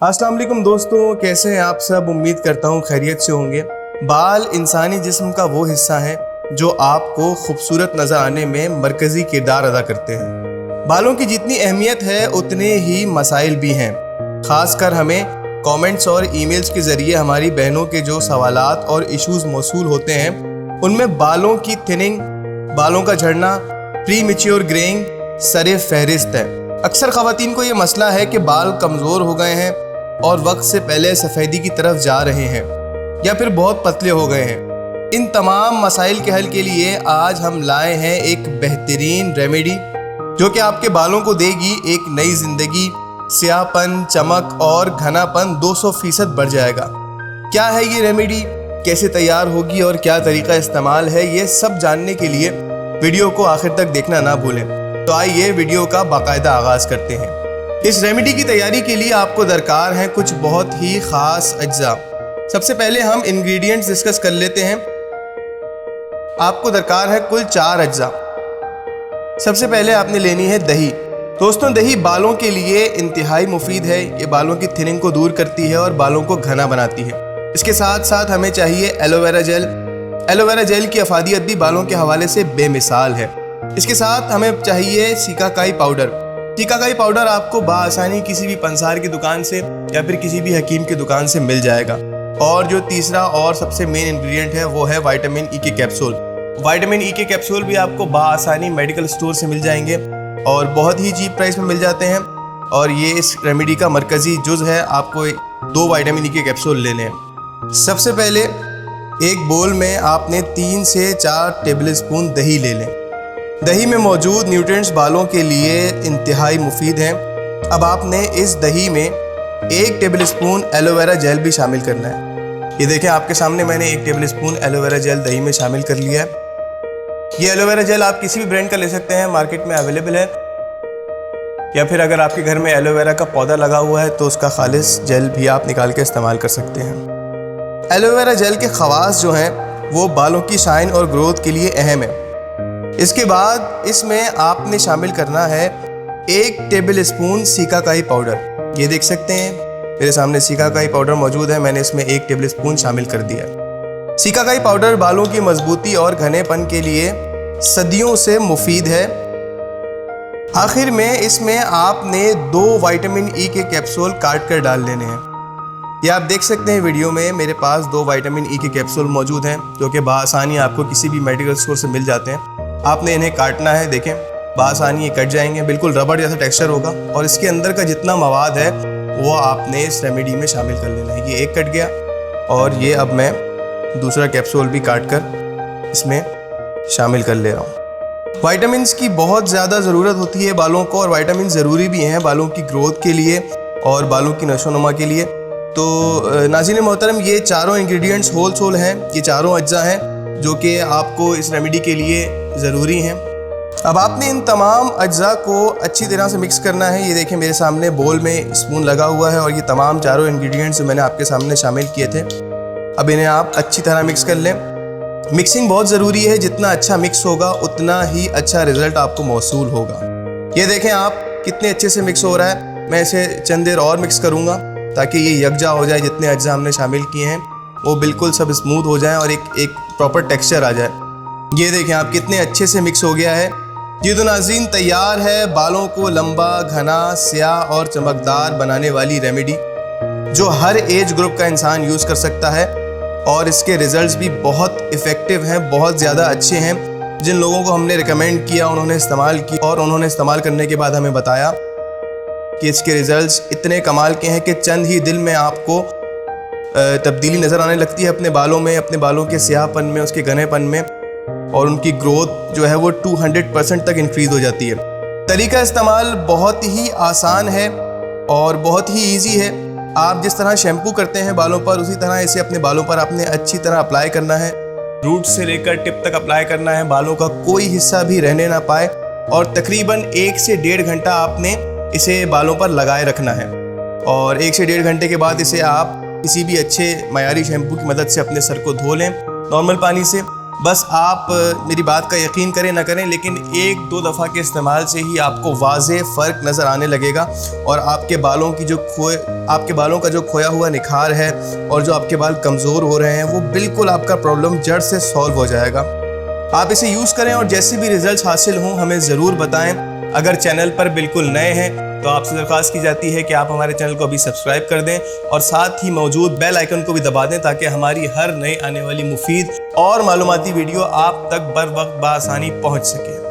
अस्सलाम वालेकुम दोस्तों, कैसे हैं आप सब। उम्मीद करता हूँ खैरियत से होंगे। बाल इंसानी जिस्म का वो हिस्सा है जो आपको खूबसूरत नज़र आने में मरकज़ी किरदार अदा करते हैं। बालों की जितनी अहमियत है उतने ही मसाइल भी हैं। ख़ासकर हमें कमेंट्स और ईमेल्स के ज़रिए हमारी बहनों के जो सवालात और इश्यूज़ मौसूल होते हैं उनमें बालों की थिनिंग, बालों का झड़ना, प्री मैच्योर ग्रेइंग सरे फहरिस्त है। अक्सर ख़वातीन को ये मसला है कि बाल कमज़ोर हो गए हैं और वक्त से पहले सफ़ेदी की तरफ जा रहे हैं या फिर बहुत पतले हो गए हैं। इन तमाम मसाइल के हल के लिए आज हम लाए हैं एक बेहतरीन रेमेडी जो कि आपके बालों को देगी एक नई ज़िंदगी। स्याहपन, चमक और घनापन 200% बढ़ जाएगा। क्या है ये रेमेडी, कैसे तैयार होगी और क्या तरीका इस्तेमाल है, ये सब जानने के लिए वीडियो को आखिर तक देखना ना भूलें। तो आइए वीडियो का बाकायदा आगाज़ करते हैं। इस रेमेडी की तैयारी के लिए आपको दरकार हैं कुछ बहुत ही ख़ास अज्जा। सबसे पहले हम इंग्रेडिएंट्स डिस्कस कर लेते हैं। आपको दरकार है कुल 4 अज्जा। सबसे पहले आपने लेनी है दही। दोस्तों, दही बालों के लिए इंतहाई मुफीद है। ये बालों की थिनिंग को दूर करती है और बालों को घना बनाती है। इसके साथ साथ हमें चाहिए एलोवेरा जेल। एलोवेरा जेल की अफादियत भी बालों के हवाले से बेमिसाल है। इसके साथ हमें चाहिए सीकाकाई पाउडर। सीकाकाई पाउडर आपको बआसानी किसी भी पंसार की दुकान से या फिर किसी भी हकीम की दुकान से मिल जाएगा। और जो तीसरा और सबसे मेन इंग्रेडिएंट है वो है विटामिन ई के कैप्सूल। विटामिन ई के कैप्सूल भी आपको बआसानी मेडिकल स्टोर से मिल जाएंगे और बहुत ही चीप प्राइस में मिल जाते हैं। और ये इस रेमेडी का मरकज़ी जुज़ है। आपको 2 विटामिन ई के कैप्सूल लेने हैं। सबसे पहले एक बोल में आपने 3 से 4 टेबल स्पून दही ले लें। दही में मौजूद न्यूट्रिएंट्स बालों के लिए इंतहाई मुफीद हैं। अब आपने इस दही में 1 टेबल स्पून एलोवेरा जेल भी शामिल करना है। ये देखें, आपके सामने मैंने 1 टेबल स्पून एलोवेरा जेल दही में शामिल कर लिया है। ये एलोवेरा जेल आप किसी भी ब्रांड का ले सकते हैं, मार्केट में अवेलेबल है। या फिर अगर आपके घर में एलोवेरा का पौधा लगा हुआ है तो उसका खालिस जेल भी आप निकाल के इस्तेमाल कर सकते हैं। एलोवेरा जेल के खवास जो हैं वो बालों की शाइन और ग्रोथ के लिए अहम है। इसके बाद इसमें आपने शामिल करना है 1 टेबल स्पून सीकाकाई पाउडर। ये देख सकते हैं मेरे सामने सीकाकाई पाउडर मौजूद है। मैंने इसमें 1 टेबल स्पून शामिल कर दिया। सीकाकाई पाउडर बालों की मजबूती और घनेपन के लिए सदियों से मुफीद है। आखिर में इसमें आपने 2 विटामिन ई के कैप्सूल काट कर डाल लेने हैं। ये आप देख सकते हैं वीडियो में मेरे पास 2 विटामिन ई के कैप्सूल मौजूद हैं जो कि बआसानी आपको किसी भी मेडिकल स्टोर से मिल जाते हैं। आपने इन्हें काटना है। देखें, बआसानी ये कट जाएंगे, बिल्कुल रबड़ जैसा टेक्सचर होगा। और इसके अंदर का जितना मवाद है वो आपने इस रेमेडी में शामिल कर लेना है। ये एक कट गया और ये अब मैं दूसरा कैप्सूल भी काट कर इसमें शामिल कर ले रहा हूँ। विटामिन्स की बहुत ज़्यादा ज़रूरत होती है बालों को, और विटामिन ज़रूरी भी हैं बालों की ग्रोथ के लिए और बालों की नशोनुमा के लिए। तो नाज़रीन मोहतरम, ये चारों इंग्रेडिएंट्स होल सोल हैं। ये चारों अज्जा हैं जो कि आपको इस रेमेडी के लिए ज़रूरी हैं। अब आपने इन तमाम अज्जा को अच्छी तरह से मिक्स करना है। ये देखें मेरे सामने बोल में स्पून लगा हुआ है और ये तमाम चारों इंग्रेडिएंट्स मैंने आपके सामने शामिल किए थे। अब इन्हें आप अच्छी तरह मिक्स कर लें। मिक्सिंग बहुत ज़रूरी है। जितना अच्छा मिक्स होगा उतना ही अच्छा रिज़ल्ट आपको मौसूल होगा। ये देखें आप कितने अच्छे से मिक्स हो रहा है। मैं इसे चंद देर और मिक्स करूँगा ताकि ये यकजा हो जाए। जितने अज्जा हमने शामिल किए हैं वो बिल्कुल सब स्मूथ हो जाएँ और एक प्रॉपर टेक्सचर आ जाए। ये देखें आप कितने अच्छे से मिक्स हो गया है। ये तो नाज़रीन तैयार है बालों को लंबा, घना, स्याह और चमकदार बनाने वाली रेमेडी जो हर एज ग्रुप का इंसान यूज़ कर सकता है। और इसके रिज़ल्ट्स भी बहुत इफ़ेक्टिव हैं, बहुत ज़्यादा अच्छे हैं। जिन लोगों को हमने रिकमेंड किया उन्होंने इस्तेमाल किया और उन्होंने इस्तेमाल करने के बाद हमें बताया कि इसके रिज़ल्ट्स इतने कमाल के हैं कि चंद ही दिन में आपको तब्दीली नज़र आने लगती है अपने बालों में, अपने बालों के स्याहपन में, उसके घनेपन में, और उनकी ग्रोथ जो है वो 200% तक इंक्रीज़ हो जाती है। तरीका इस्तेमाल बहुत ही आसान है और बहुत ही इजी है। आप जिस तरह शैम्पू करते हैं बालों पर, उसी तरह इसे अपने बालों पर आपने अच्छी तरह अप्लाई करना है। रूट से लेकर टिप तक अप्लाई करना है, बालों का कोई हिस्सा भी रहने ना पाए। और तकरीबन 1 से 1.5 घंटा आपने इसे बालों पर लगाए रखना है। और 1 से 1.5 घंटे के बाद इसे आप किसी भी अच्छे मयारी शैम्पू की मदद से अपने सर को धो लें नॉर्मल पानी से। बस आप मेरी बात का यकीन करें ना करें, लेकिन 1-2 दफ़ा के इस्तेमाल से ही आपको वाज़े फ़र्क नज़र आने लगेगा और आपके बालों का जो खोया हुआ निखार है और जो आपके बाल कमज़ोर हो रहे हैं वो बिल्कुल आपका प्रॉब्लम जड़ से सॉल्व हो जाएगा। आप इसे यूज़ करें और जैसे भी रिज़ल्ट हासिल हों हमें ज़रूर बताएं। अगर चैनल पर बिल्कुल नए हैं तो आपसे दरख्वास्त की जाती है कि आप हमारे चैनल को अभी सब्सक्राइब कर दें और साथ ही मौजूद बेल आइकन को भी दबा दें ताकि हमारी हर नई आने वाली मुफीद और मालूमाती वीडियो आप तक बर वक्त बआसानी पहुंच सके।